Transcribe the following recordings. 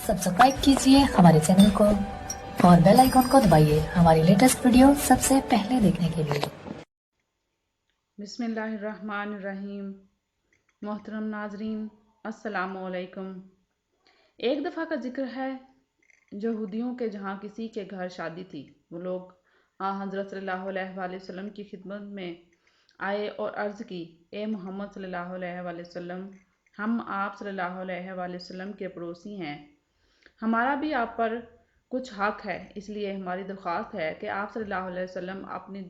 Subscribe कीजिए हमारे channel को और बेल आइकॉन को दबाइए हमारी लेटेस्ट वीडियो सबसे पहले देखने के लिए। बिस्मिल्लाहिर्रहमानिर्रहीम। मोहतरम नाजरीन, अस्सलामुअलैकुम। एक दफ़ा का जिक्र है, यहूदियों के जहाँ किसी के घर शादी थी। वो लोग हज़रत सल्लल्लाहु अलैहि वसल्लम की खिदमत में आए और अर्ज़ की, ए मोहम्मद सल्लल्लाहु अलैहि वसल्लम, हम आप सल्लल्लाहु अलैहि वसल्लम के पड़ोसी हैं। हमारा भी आप पर कुछ हक है, इसलिए हमारी दरख्वास्त है कि आप सल्लल्लाहु अलैहि वसल्लम अपनी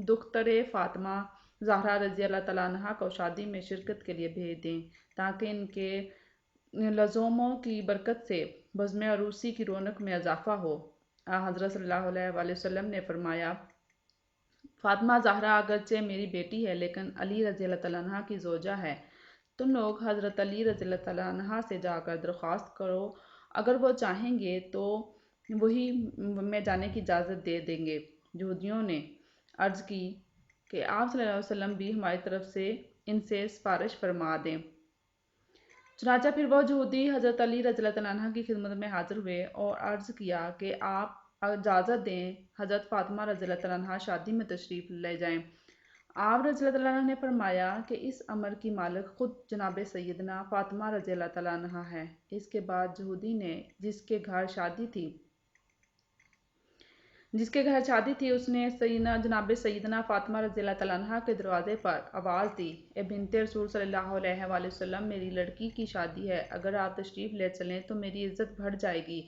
दुख्तरे फ़ातिमा ज़हरा रज़ी अल्लाह तआला अन्हा को शादी में शिरकत के लिए भेज दें, ताकि इनके लज़ोमों की बरकत से बज़्म अरूसी की रौनक में इजाफ़ा हो। हज़रत सल्लल्लाहु अलैहि वसल्लम ने फरमाया, फ़ातिमा ज़हरा अगरचे मेरी बेटी है, लेकिन अली रज़ी अल्लाह तआला अन्हा की ज़ौजा है। तुम लोग हज़रत अली रज़ी अल्लाह तआला अन्हा से जाकर दरख्वास्त करो, अगर वो चाहेंगे तो वही में जाने की इजाज़त दे देंगे। यहूदियों ने अर्ज़ की कि आप सल्लल्लाहु अलैहि वसल्लम भी हमारी तरफ से इनसे सिफारिश फरमा दें। चुनांचे फिर वो यहूदी हज़रत अली रज़ी अल्लाह तआला अन्हा की खिदमत में हाजिर हुए और अर्ज़ किया कि आप इजाज़त दें, हज़रत फ़ातिमा रज़ी अल्लाह तआला अन्हा शादी में तशरीफ़ ले जाएं। आप रज़ी अल्लाह तआला ने फरमाया कि इस अमर की मालिक ख़ुद जनाब सैयदना फ़ातिमा रज़ी अल्लाह तआला अन्हा है। इसके बाद यहूदी ने जिसके घर शादी थी उसने जनाब सैयदना फ़ातिमा रज़ी अल्लाह तआला अन्हा के दरवाज़े पर आवाज़ दी, ए बिन्ते रसूल सल्लल्लाहु अलैहि वसल्लम, मेरी लड़की की शादी है, अगर आप तशरीफ़ ले चलें तो मेरी इज़्ज़त बढ़ जाएगी।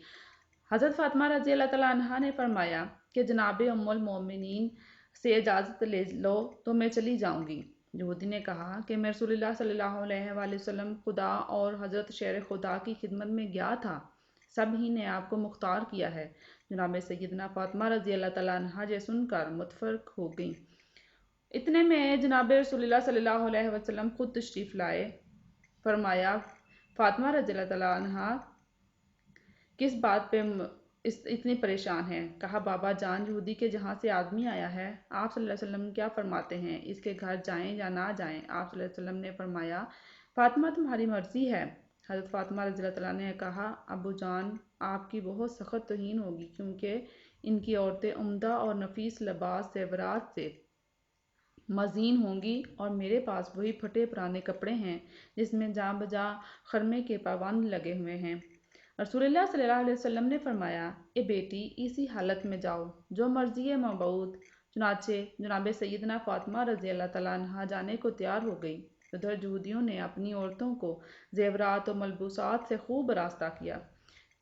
हज़रत फ़ातिमा रज़ी अल्लाह तआला अन्हा ने फरमाया कि जनाब उम्मुल मोमिनीन से इजाज़त ले लो तो मैं चली जाऊँगी। यहूदी ने कहा कि मैं रसूलुल्लाह सल्लल्लाहु अलैहि वसल्लम खुदा और हज़रत शेर खुदा की खिदमत में गया था, सब ही ने आपको मुख्तार किया है। जनाब सैयदना फ़ातिमा रज़ी अल्लाह तआला अन्हा ये सुनकर मुतफ़र्रिक़ हो गईं। इतने में जनाब रसूलुल्लाह सल्लल्लाहु अलैहि वसल्लम खुद तशरीफ़ लाए। फरमाया, फ़ातिमा रज़ी अल्लाह तआला अन्हा किस बात पे इतनी परेशान है? कहा, बाबा जान, यहूदी के जहाँ से आदमी आया है, आप सल्लल्लाहु अलैहि वसल्लम क्या फरमाते हैं, इसके घर जाएं या ना जाएं? आप सल्लल्लाहु अलैहि वसल्लम ने फरमाया, फ़ातिमा तुम्हारी मर्ज़ी है। हज़रत फ़ातिमा रज़ी अल्लाह तआला ने कहा, अबू जान, आपकी बहुत सख्त तौहीन होगी, क्योंकि इनकी औरतें उम्दा और नफीस लिबास ज़ेवरात से मज़ीन होंगी और मेरे पास वही फटे पुराने कपड़े हैं जिसमें जहाँ बजा खरमे के पाबंद लगे हुए हैं। रसूलुल्लाह सल्लल्लाहु अलैहि वसल्लम ने फरमाया, ए बेटी, इसी हालत में जाओ जो मर्ज़ी मबऊद। चुनाचे जनाब सैयदना फ़ातिमा रज़ी अल्लाह तआला अन्हा जाने को तैयार हो गई। उधर यहूदियों ने अपनी औरतों को ज़ेवरात और मलबूसात से खूब रास्ता किया,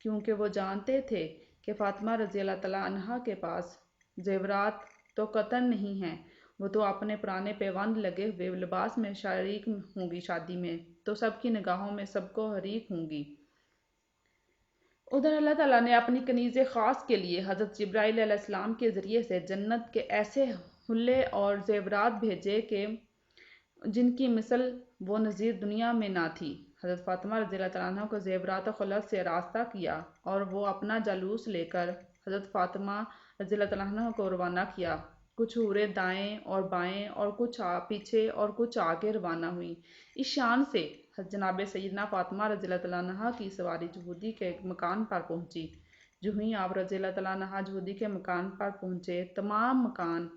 क्योंकि वो जानते थे कि फ़ातिमा रज़ी अल्लाह तआला अन्हा के पास ज़ेवरात तो कतन नहीं हैं, वो तो अपने पुराने पैबंद लगे हुए लिबास में शरीक होंगी, शादी में तो सबकी निगाहों में सबको हरीक होंगी। उधर अल्लाह ताला ने अपनी कनीज़ ख़ास के लिए हज़रत जिब्राईल अलैहिस्सलाम के ज़रिए से जन्नत के ऐसे हुल्ले और ज़ेवरात भेजे कि जिनकी मिसल वो नज़ीर दुनिया में ना थी। हज़रत फ़ातिमा रज़ी अल्लाह तआला अन्हा को ज़ेवरात खुलत से रास्ता किया और वो अपना जालूस लेकर हज़रत फ़ातिमा रज़ी अल्लाह तआला अन्हा को रवाना किया। कुछ हूरें दाएं और बाएं और कुछ पीछे और कुछ आगे रवाना हुई। इस शान से जनाब सैयदना फ़ातिमा रज़ी अल्लाह तआला अन्हा की सवारी यहूदी के मकान पर पहुंची। जो ही आप रज़ी अल्लाह तआला अन्हा यहूदी के मकान पर पहुंचे, तमाम मकान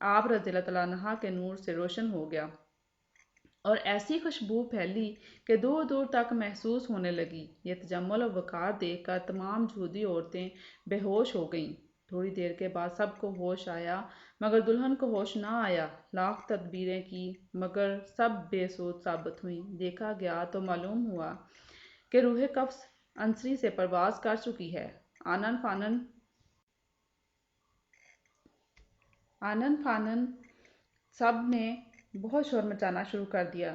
आप रज़ी अल्लाह तआला अन्हा के नूर से रोशन हो गया और ऐसी खुशबू फैली कि दूर दूर तक महसूस होने लगी। ये तजम्मुल और वक़ार देख कर तमाम यहूदी औरतें बेहोश हो गईं। थोड़ी देर के बाद सबको होश आया, मगर दुल्हन को होश ना आया। लाख तदबीरें की मगर सब बेसूद साबित हुई। देखा गया तो मालूम हुआ कि रूह कफ्स अंसरी से परवाज़ कर चुकी है। आनन फानन सब ने बहुत शोर मचाना शुरू कर दिया।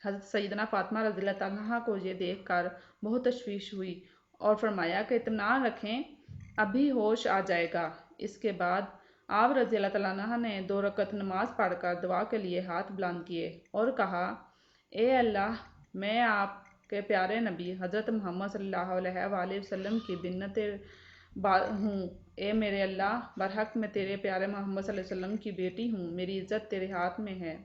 हज़रत सैयदना फ़ातिमा रज़ी अल्लाह तआला अन्हा को ये देख कर बहुत तशवीश हुई और फरमाया कि इत्मीनान रखें, अभी होश आ जाएगा। इसके बाद आप रज़ी अल्लाह तआला अन्हा ने 2 रकअत नमाज पढ़कर दुआ के लिए हाथ बुलंद किए और कहा, ए अल्लाह, मैं आपके प्यारे नबी हज़रत मोहम्मद सल्लल्लाहु अलैहि वसल्लम की बिन्नत हूँ। ए मेरे अल्लाह, बरहक मैं तेरे प्यारे मोहम्मद सल्लल्लाहु अलैहि वसल्लम की बेटी हूँ, मेरी इज़्ज़त तेरे हाथ में है।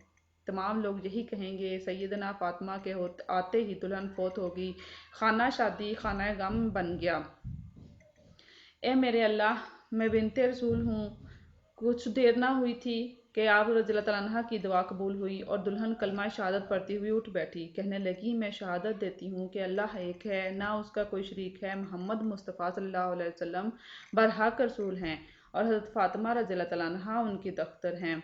تمام لوگ یہی کہیں گے سیدنا فاطمہ کے آتے ہی دلہن فوت ہوگی، خانہ شادی خانہ غم بن گیا۔ اے میرے اللہ، میں بنت رسول ہوں، کچھ دیر نہ ہوئی تھی کہ آپ رضی اللہ تعالیٰ عنہ کی دعا قبول ہوئی اور دلہن کلمہ شہادت پڑھتی ہوئی اٹھ بیٹھی، کہنے لگی میں شہادت دیتی ہوں کہ اللہ ایک ہے، نہ اس کا کوئی شریک ہے، محمد مصطفیٰ صلی اللہ علیہ وسلم برحق رسول ہیں اور حضرت فاطمہ رضی اللہ تعالیٰ عنہ ان کی دختر ہیں۔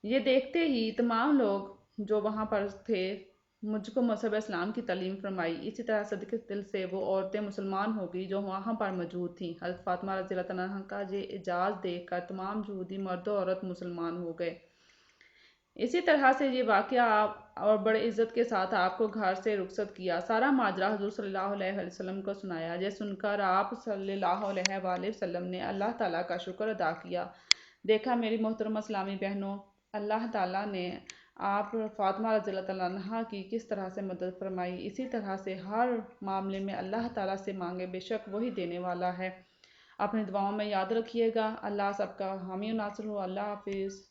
یہ دیکھتے ہی تمام لوگ جو وہاں پر تھے مجھ کو مذہب اسلام کی تعلیم فرمائی، اسی طرح صدقے دل سے وہ عورتیں مسلمان ہو گئی جو وہاں پر موجود تھیں۔ حضرت فاطمہ رضی اللہ تعالیٰ عنہ کا یہ اعجاز دیکھ کر تمام یہودی مرد و عورت مسلمان ہو گئے۔ اسی طرح سے یہ واقعہ اور بڑے عزت کے ساتھ آپ کو گھر سے رخصت کیا، سارا ماجرا حضور صلی اللہ علیہ وسلم کو سنایا۔ یہ سن کر آپ صلی اللہ علیہ وآلہ وسلم نے اللہ تعالیٰ کا شکر ادا کیا۔ دیکھا میری محترم اسلامی بہنوں، اللہ تعالیٰ نے آپ فاطمہ رضی اللہ تعالیٰ عنہ کی کس طرح سے مدد فرمائی، اسی طرح سے ہر معاملے میں اللہ تعالیٰ سے مانگے، بے شک وہی دینے والا ہے۔ اپنی دعاؤں میں یاد رکھیے گا۔ اللہ سب کا حامی و ناصر ہو۔ اللہ حافظ۔